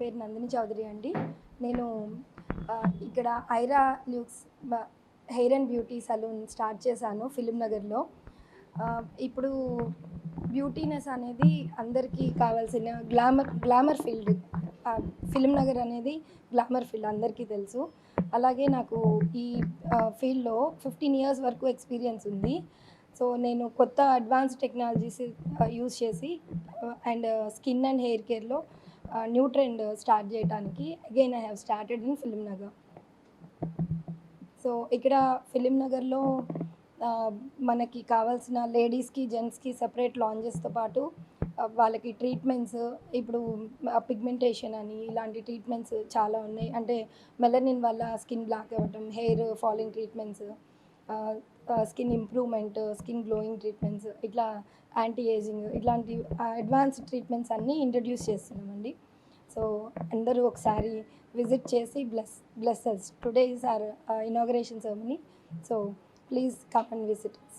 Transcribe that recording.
పేరు నందిని చౌదరి అండి. నేను ఇక్కడ Aira luxe hair and beauty salon start చేశాను ఫిలిం నగర్లో. ఇప్పుడు బ్యూటీనెస్ అనేది అందరికీ కావాల్సిన గ్లామర్ ఫీల్డ్. ఫిలిం నగర్ అనేది గ్లామర్ ఫీల్డ్ అందరికీ తెలుసు. అలాగే నాకు ఈ ఫీల్డ్లో 15 years వరకు ఎక్స్పీరియన్స్ ఉంది. సో నేను కొత్త అడ్వాన్స్ టెక్నాలజీస్ యూజ్ చేసి అండ్ స్కిన్ అండ్ హెయిర్ కేర్లో న్యూ ట్రెండ్ స్టార్ట్ చేయడానికి again I have started in Film Nagar. So ఇక్కడ ఫిలిం నగర్లో మనకి కావాల్సిన లేడీస్కి జెంట్స్కి సపరేట్ లాంజెస్తో పాటు వాళ్ళకి ట్రీట్మెంట్స్, ఇప్పుడు పిగ్మెంటేషన్ అని ఇలాంటి ట్రీట్మెంట్స్ చాలా ఉన్నాయి. అంటే మెలనిన్ వల్ల స్కిన్ బ్లాక్ అవ్వటం, hair falling treatments, skin improvement, skin glowing treatments, ఇట్లా యాంటీ ఏజింగ్, ఇట్లాంటి అడ్వాన్స్డ్ ట్రీట్మెంట్స్ అన్నీ ఇంట్రడ్యూస్ చేస్తున్నామండి. సో అందరూ ఒకసారి విజిట్ చేసి bless us. Today is our inauguration ceremony. So please come and visit us.